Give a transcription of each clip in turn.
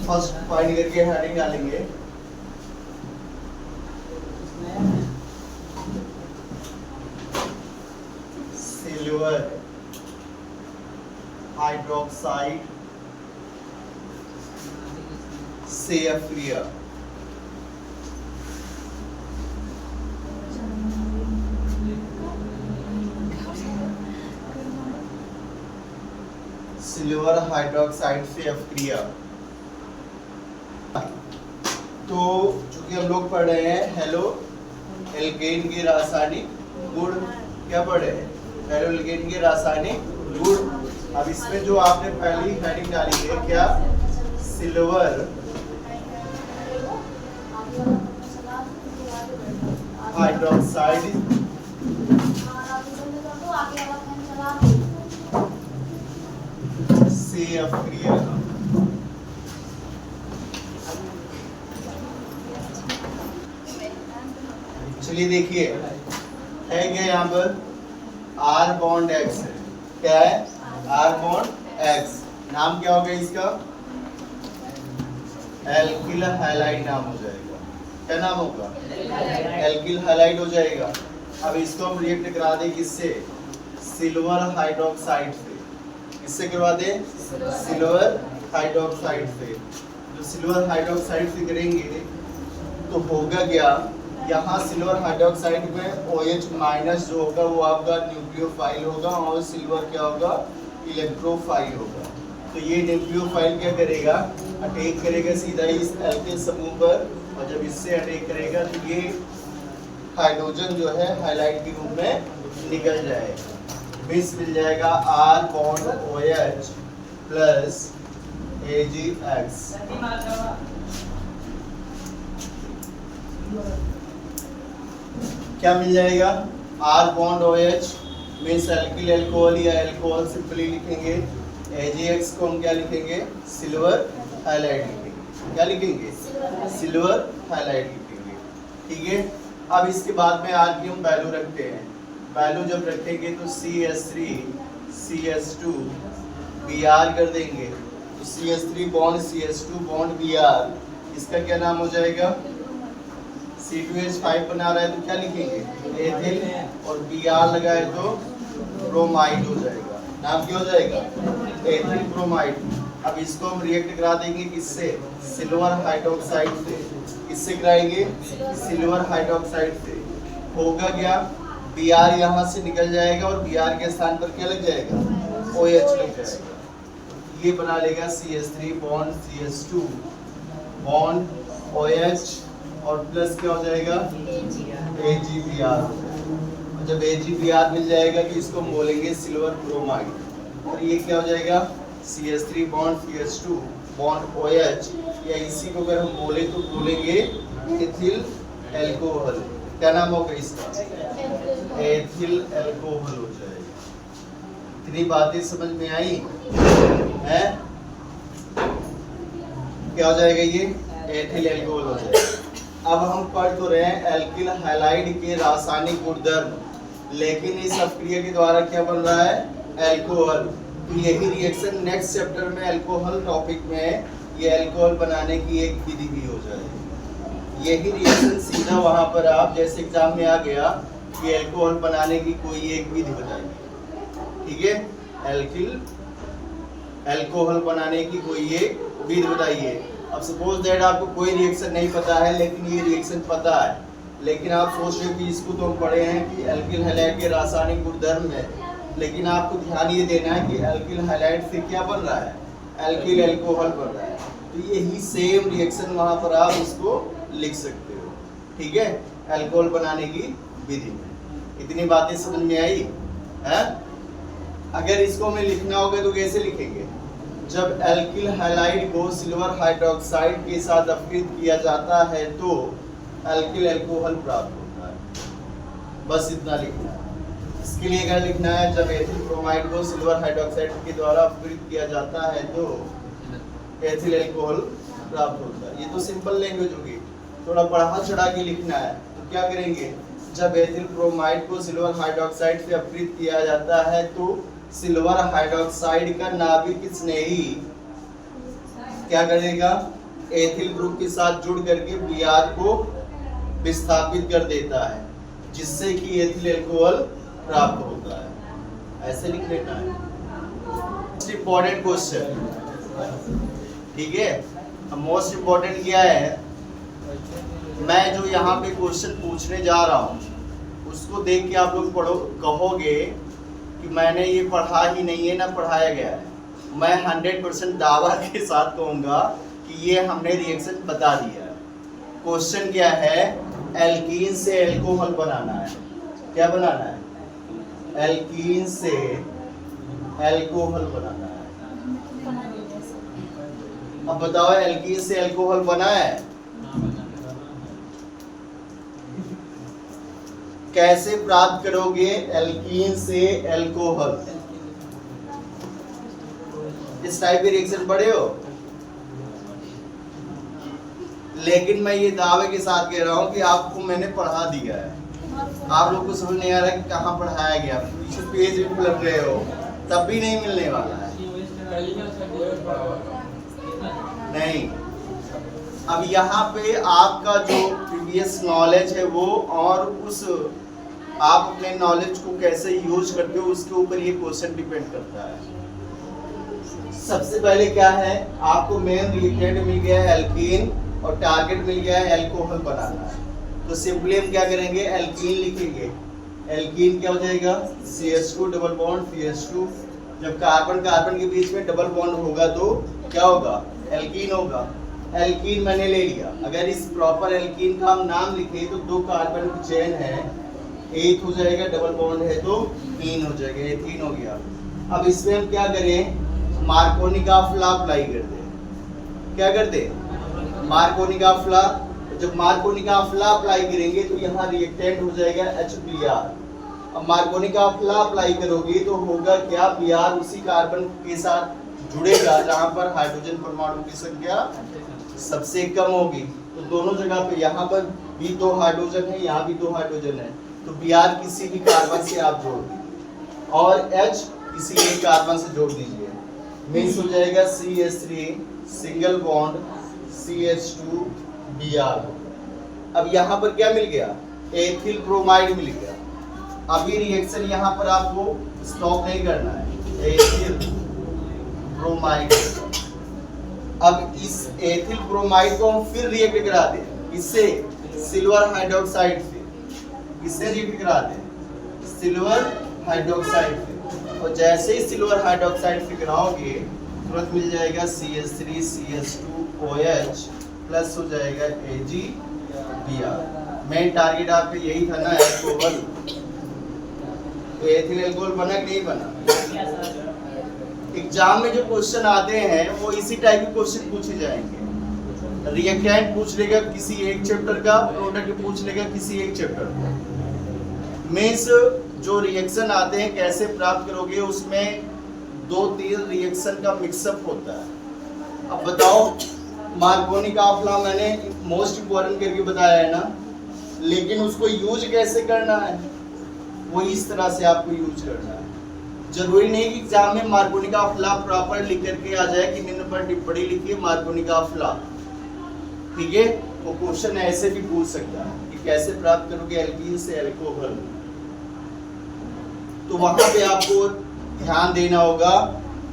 First find करके heading डालेंगे। Silver hydroxide CF3 silver hydroxide CF3। तो चूंकि हम लोग पढ़ रहे हैं हेलो एल्केन के रासायनिक गुण, क्या पढ़ रहे हैं? हेलो एल्केन के रासायनिक गुण। अब इसमें जो आपने पहली हेडिंग डाली है क्या? Silver hydroxide CF3। चलिए देखिए है क्या यहाँ पर R बॉन्ड X है। क्या है? R bond X। नाम क्या होगा इसका? एल्किल हैलाइड नाम हो जाएगा। क्या नाम होगा? एल्किल हैलाइड हो जाएगा। अब इसको हम रिएक्ट करा दें किससे? सिल्वर हाइड्रोक्साइड से। किससे करवा दें? सिल्वर हाइड्रोक्साइड से। जो सिल्वर हाइड्रोक्साइड से करेंगे तो होगा क्या? यहाँ सिल्वर हाइड्रोक्साइड में OH माइनस जो होगा वो आपका न्यूक्लियोफाइल होगा और सिल्वर क्या होगा? इलेक्ट्रोफाइल होगा। तो ये न्यूक्लियोफाइल क्या करेगा? अटैक करेगा सीधा इस एल्किल समूह पर, और जब इससे अटैक करेगा तो ये हाइड्रोजन जो है हाइलाइट के रूप में निकल जाएगा। मिस मिल जाएगा R bond OH plus AgX। क्या मिल जाएगा? R bond OH means alkyl alcohol या अल्कोहल सिंपली लिखेंगे। AgX को हम क्या लिखेंगे? सिल्वर हाइलाइड लिखेंगे। क्या लिखेंगे? सिल्वर हाइलाइड लिखेंगे। ठीक है। अब इसके बाद में आज की हम वैल्यू रखते हैं। वैल्यू जब रखेंगे तो CH3 CH2 Br कर देंगे तो CH3 bond CH2 bond Br, इसका क्या नाम हो जाएगा? C2H5 बना रहा है तो क्या लिखेंगे? एथिल, और Br लगाए तो ब्रोमाइड हो जाएगा। नाम क्या हो जाएगा? Ethyl bromide. अब इसको हम रिएक्ट करा देंगे किससे? सिल्वर हाइड्रोक्साइड से। किससे कराएंगे? सिल्वर हाइड्रोक्साइड से। होगा क्या? Br यहाँ से निकल जाएगा और Br के स्थान पर क्या लग जाएगा? OH लग जाएगा। ये बना लेगा CH3 bond CH2 bond OH और प्लस क्या हो जाएगा? AgBr। जब AgBr मिल जाएगा कि इसको हम बोलेंगे सिल्वर ब्रोमाइड, और ये क्या हो जाएगा? CH3 bond CH2 bond OH, या इसी को अगर हम बोले तो बोलेंगे एथिल अल्कोहल। क्या नाम होगा इसका? एथिल अल्कोहल हो जाएगा। इतनी बातें समझ में आई है? क्या हो जाएगा? ये एथिल अल्कोहल हो जाएगा। अब हम पढ़ तो रहे हैं एल्किल हैलाइड के रासायनिक गुणधर्म, लेकिन इस अपक्रिया के द्वारा क्या बन रहा है? अल्कोहल। तो यही रिएक्शन नेक्स्ट चैप्टर में अल्कोहल टॉपिक में ये अल्कोहल बनाने की एक विधि भी हो जाएगी। यही रिएक्शन सीधा वहां पर आप जैसे एग्जाम में आ गया कि अल्कोहल बनाने की कोई एक विधि बताइए। ठीक है, एल्किल अल्कोहल बनाने की कोई एक विधि बताइए। अब सपोज दैट आपको कोई रिएक्शन नहीं पता है लेकिन ये रिएक्शन पता है, लेकिन आप सोच रहे हो कि इसको तो हम पढ़े हैं कि एल्किल हैलाइड के रासायनिक गुणधर्म है, लेकिन आपको ध्यान ये देना है कि एल्किल हैलाइड से क्या बन रहा है? एल्किल अल्कोहल बन रहा है। तो यही सेम रिएक्शन वहां पर आप इसको लिख सकते हो। ठीक है, अल्कोहल बनाने की विधि में। इतनी बातें समझ में आई है? अगर इसको हमें लिखना होगा तो कैसे लिखेंगे? जब एल्किल हैलाइड को सिल्वर हाइड्रोक्साइड के साथ अपकृत किया जाता है तो एल्किल अल्कोहल प्राप्त होता है। बस इतना लिखना है। इसके लिए क्या लिखना है? जब एथिल ब्रोमाइड को सिल्वर हाइड्रोक्साइड के द्वारा अपकृत किया जाता है तो एथिल अल्कोहल प्राप्त होता है। ये तो सिंपल लैंग्वेज होगी, थोड़ा बढ़ा चढ़ा के लिखना है। तो क्या करेंगे? जब एथिल ब्रोमाइड को सिल्वर हाइड्रोक्साइड से अपकृत किया जाता है तो सिल्वर हाइड्रोक्साइड का नाभिक स्नेही क्या करेगा, एथिल ग्रुप के साथ जुड़ करके Br को विस्थापित कर देता है, जिससे कि एथिल अल्कोहल प्राप्त होता है। ऐसे लिख लेना है। मोस्ट इम्पोर्टेंट क्वेश्चन, ठीक है। अब मोस्ट इम्पोर्टेंट क्या है, मैं जो यहाँ पे क्वेश्चन पूछने जा रहा हूँ उसको देख के आप लोग पढ़ो, कहोगे कि मैंने ये पढ़ा ही नहीं है, ना पढ़ाया गया है। मैं 100% दावा के साथ कहूँगा कि ये हमने रिएक्शन बता दिया है। क्वेश्चन क्या है, एल्कीन से अल्कोहल बनाना है। क्या बनाना है, एल्कीन से अल्कोहल बनाना है। अब बताओ एल्कीन से अल्कोहल बना है, कैसे प्राप्त करोगे एल्कीन से अल्कोहल? इस टाइप के रिएक्शन पढ़े हो, लेकिन मैं ये दावे के साथ कह रहा हूं कि आपको मैंने पढ़ा दिया है। आप लोग को समझ नहीं आ रहा कि कहाँ पढ़ाया गया, पीछे पेज भी पलट रहे हो तब भी नहीं मिलने वाला है। नहीं, अब यहाँ पे आपका जो प्रीवियस नॉलेज है वो और उस आप अपने नॉलेज को कैसे यूज करते हो उसके ऊपर ये क्वेश्चन डिपेंड करता है। सबसे पहले क्या है, आपको मेन रिएक्टेंट मिल गया है एल्कीन और टारगेट मिल गया है अल्कोहल बनाना है। तो सिंपली हम क्या करेंगे, एल्कीन लिखेंगे। एल्कीन क्या हो जाएगा, CH2 डबल बॉन्ड CH2। जब कार्बन कार्बन के बीच में डबल बॉन्ड होगा तो क्या होगा, एल्कीन होगा। एल्कीन मैंने ले लिया। अगर इस प्रॉपर एल्कीन का हम नाम लिखे तो 2 कार्बन की चेन है, एक हो जाएगा, डबल बॉन्ड है तो 3 हो जाएगा, ये 3 हो गया। अब इसमें हम क्या करें, मार्कोनी का अफ्ला अप्लाई कर दें। क्या करते, मार्कोनी का अफ्ला। जब मार्कोनी का अफ्ला अप्लाई करेंगे तो यहाँ रिएक्टेंट हो जाएगा HBr। अब मार्कोनी का अफ्ला अप्लाई करोगे तो होगा क्या, Br उसी कार्बन के साथ जुड़ेगा जहाँ पर हाइड्रोजन परमाणु की संख्या सबसे कम होगी। तो दोनों जगह पे, यहाँ पर भी 2 हाइड्रोजन है, यहाँ भी 2 हाइड्रोजन है, तो Br किसी भी कार्बन से आप जोड़ दीजिए और H किसी एक कार्बन से जोड़ दीजिए। मीन्स हो जाएगा CH3 single bond CH2 Br। अब यहाँ पर क्या मिल गया, एथिल ब्रोमाइड मिल गया। अभी रिएक्शन यहाँ पर आपको स्टॉप नहीं करना है, एथिल ब्रोमाइड। अब इस एथिल ब्रोमाइड को हम फिर रिएक्ट करा दें, इससे सिल्वर हाइड्रोक्साइड से। किससे रिएक्ट करा दें, सिल्वर हाइड्रोक्साइड से। और जैसे ही सिल्वर हाइड्रोक्साइड से कराओगे तुरंत मिल जाएगा CH3 CH2OH प्लस हो जाएगा AgBr। मेन टारगेट आपका यही था ना, अल्कोहल। एथिल अल्कोहल बना कि नहीं बना? एग्जाम में जो क्वेश्चन आते हैं वो इसी टाइप के क्वेश्चन पूछे जाएंगे। रिएक्टेंट पूछ लेगा किसी एक चैप्टर का, प्रोडक्ट पूछ लेगा किसी एक चैप्टर का। मीन्स जो रिएक्शन आते हैं कैसे प्राप्त करोगे, उसमें 2-3 रिएक्शन का मिक्सअप होता है। अब बताओ, मार्कोनी का अफ्ला मैंने मोस्ट इम्पोर्टेंट करके बताया है ना, लेकिन उसको यूज कैसे करना है, वो इस तरह से आपको यूज करना है। जरूरी नहीं कि एग्जाम में मार्कोनी का अफ्ला प्रॉपर लिख करके आ जाए कि निम्न पर टिप्पणी लिखिए मार्कोनी का अफ्ला, ठीक है। वो क्वेश्चन ऐसे भी पूछ सकता है कि कैसे प्राप्त करोगे एल्कीन से अल्कोहल। तो वहां पे आपको ध्यान देना होगा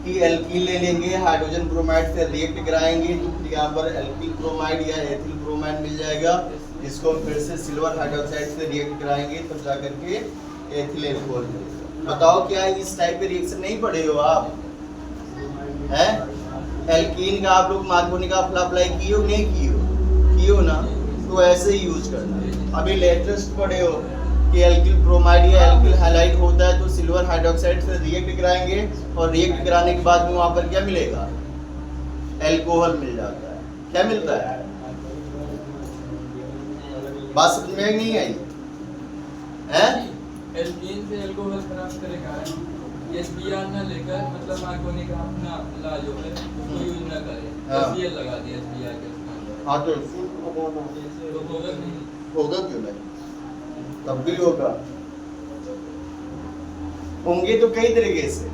कि एल्कीन ले लेंगे, हाइड्रोजन ब्रोमाइड से रिएक्ट कराएंगे तो यहाँ पर एल्कीन ब्रोमाइड या एथिल ब्रोमाइड मिल जाएगा, जिसको हम फिर से सिल्वर हाइड्रोक्साइड से रिएक्ट कराएंगे तब जा करके एथिल अल्कोहल मिलेगा। बताओ क्या इस टाइप के रिएक्शन नहीं पढ़े हो आप, हैं? एल्कीन का आप लोग मार्कोनी का अप्लाई किए हो नहीं किए हो ना, तो ऐसे ही यूज करना। अभी लेटेस्ट पढ़े हो कि एल्किल ब्रोमाइड या एल्किल हैलाइड होता है तो सिल्वर हाइड्रोक्साइड से रिएक्ट कराएंगे और रिएक्ट कराने के बाद में वहां पर क्या मिलेगा, अल्कोहल मिल जाता है। क्या मिलता है, बात समझ में नहीं आई है? एल्कीन से अल्कोहल प्राप्त करेगा, HBr ना लेकर, मतलब मार्कोनी का अपना ला जो है उसको यूज ना करें, HCl लगा दिया HBr के उसमें। हाँ तो होगा नहीं, होगा क्यों नहीं, तब भी होगा। होंगे तो कई तरीके से।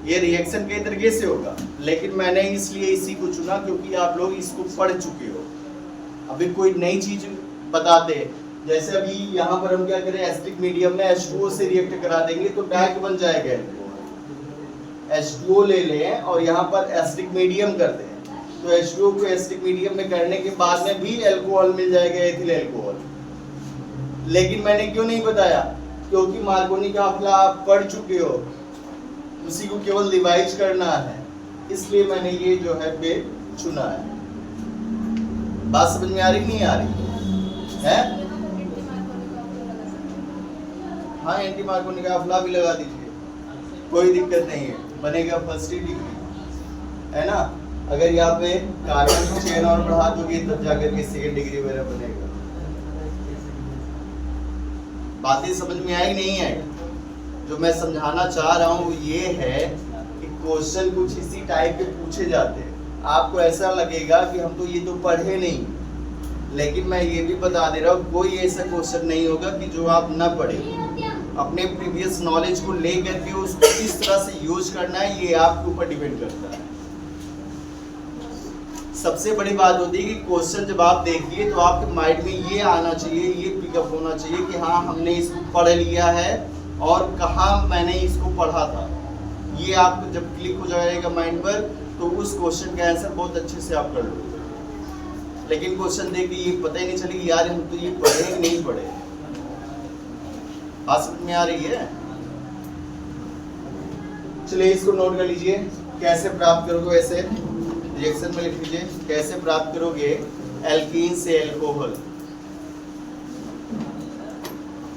ये रिएक्शन कई तरीके से होगा, लेकिन मैंने इसलिए इसी को चुना क्योंकि आप लोग इसको पढ़ चुके हो। अभी कोई नई चीज बताते हैं, जैसे अभी यहाँ पर हम क्या करें, एसिडिक मीडियम में H2O से रिएक्ट करा देंगे तो डायरेक्ट बन जाएगा अल्कोहल। H2O ले लें और यहाँ पर एसिडिक मीडियम कर दें तो H2O को एसिडिक मीडियम में करने के बाद में भी अल्कोहल मिल जाएगा, एथिल अल्कोहल। लेकिन मैंने क्यों नहीं बताया, क्योंकि मार्कोनी का काफिला आप पढ़ चुके हो, उसी को केवल रिवाइज करना है, इसलिए मैंने ये जो है पे चुना है। बात समझ में आ रही नहीं आ रही है? हाँ, एंटी मार्कोनी का काफिला भी लगा दीजिए, कोई दिक्कत नहीं है, बनेगा फर्स्ट डिग्री, है ना। अगर यहाँ पे कार्बन की चेन और बढ़ा दोगे तब जाकर के सेकंड डिग्री वगैरह बनेगा। बातें समझ में आई नहीं है? जो मैं समझाना चाह रहा हूँ ये है कि क्वेश्चन कुछ इसी टाइप के पूछे जाते हैं। आपको ऐसा लगेगा कि हम तो ये तो पढ़े नहीं, लेकिन मैं ये भी बता दे रहा हूँ कोई ऐसा क्वेश्चन नहीं होगा कि जो आप न पढ़े। अपने प्रीवियस नॉलेज को ले करके उसको किस तरह से यूज करना है ये आपके ऊपर डिपेंड करता है। सबसे बड़ी बात होती है कि क्वेश्चन जब आप देखिए तो आपके माइंड में ये आना चाहिए, ये पिकअप होना चाहिए कि हाँ हमने इसको पढ़ लिया है और कहाँ मैंने इसको पढ़ा था। ये आपको जब क्लिक हो जाएगा माइंड पर तो उस क्वेश्चन का आंसर बहुत अच्छे से आप कर लोगे। लेकिन क्वेश्चन देख के ये पता ही नहीं चलेगी यार हम तो ये पढ़े ही नहीं पढ़े। बात समझ में आ रही है? चलिए इसको नोट कर लीजिए, कैसे प्राप्त करोगे, ऐसे रिएक्शन में लिख लीजिए, कैसे प्राप्त करोगे एल्कीन से अल्कोहल।